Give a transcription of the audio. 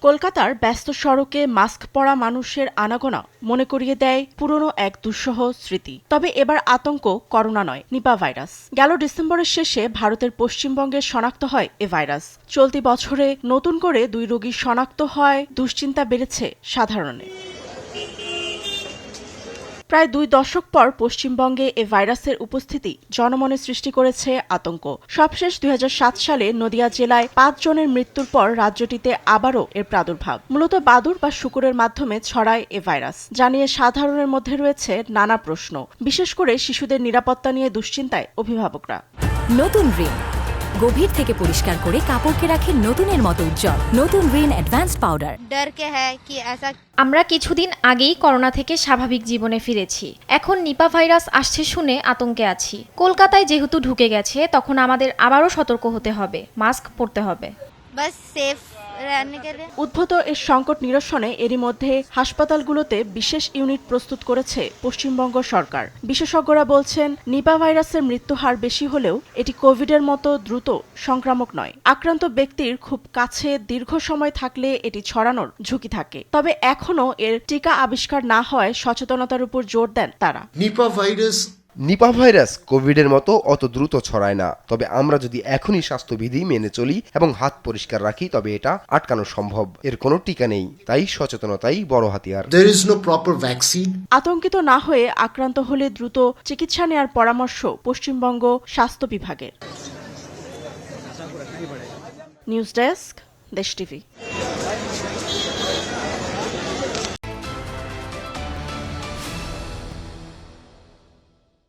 কলকাতার ব্যস্ত সড়কে মাস্ক পরা মানুষের আনাগোনা মনে করিয়ে দেয় পুরনো এক দুঃসহ স্মৃতি। তবে এবার আতঙ্ক করোনা নয়, নিপা ভাইরাস। গেল ডিসেম্বরের শেষে ভারতের পশ্চিমবঙ্গে শনাক্ত হয় এ ভাইরাস। চলতি বছরে নতুন করে 2 রোগী শনাক্ত হয়, দুশ্চিন্তা বেড়েছে সাধারণে। প্রায় 2 দশক পর পশ্চিমবঙ্গে এ ভাইরাসের উপস্থিতি জনমনে সৃষ্টি করেছে আতঙ্ক। সবশেষ 2007 সালে নদিয়া জেলায় 5 জনের মৃত্যুর পর রাজ্যটিতে আবারও এর প্রাদুর্ভাব। মূলত বাদুড় বা শূকরের মাধ্যমে ছড়ায় এ ভাইরাস, যা নিয়ে সাধারণের মধ্যে রয়েছে নানা প্রশ্ন। বিশেষ করে শিশুদের নিরাপত্তা নিয়ে দুশ্চিন্তায় অভিভাবকরা। নতুন রিন গভীর থেকে পরিষ্কার করে কাপড়কে রাখে নতুনের মতো উজ্জ্বল। নতুন রিন অ্যাডভান্সড পাউডার। আমরা কিছুদিন আগেই করোনা থেকে স্বাভাবিক জীবনে ফিরেছি। এখন নিপা ভাইরাস আসছে শুনে আতঙ্কে আছি। কলকাতায় যেহেতু ঢুকে গেছে, তখন আমাদের আবারও সতর্ক হতে হবে, মাস্ক পরতে হবে। উদ্ভূত এর সংকট নিরসনে এরই মধ্যে হাসপাতালগুলোতে বিশেষ ইউনিট প্রস্তুত করেছে পশ্চিমবঙ্গ সরকার। বিশেষজ্ঞরা বলছেন, নিপা ভাইরাসের মৃত্যুহার বেশি হলেও এটি কোভিডের মতো দ্রুত সংক্রামক নয়। আক্রান্ত ব্যক্তির খুব কাছে দীর্ঘ সময় থাকলে এটি ছড়ানোর ঝুঁকি থাকে। তবে এখনও এর টিকা আবিষ্কার না হয় সচেতনতার উপর জোর দেন তারা। নিপা ভাইরাস কোভিডের মতো অত দ্রুত ছড়ায় না, তবে আমরা যদি এখনই স্বাস্থ্যবিধি মেনে চলি এবং হাত পরিষ্কার রাখি তবে এটা আটকানো সম্ভব। এর কোনো টিকা নেই, তাই সচেতনতাই বড় হাতিয়ার। আতঙ্কিত না হয়ে আক্রান্ত হলে দ্রুত চিকিৎসা নেওয়ার পরামর্শ পশ্চিমবঙ্গ স্বাস্থ্য বিভাগের। নিউজ ডেস্ক, দেশ টিভি।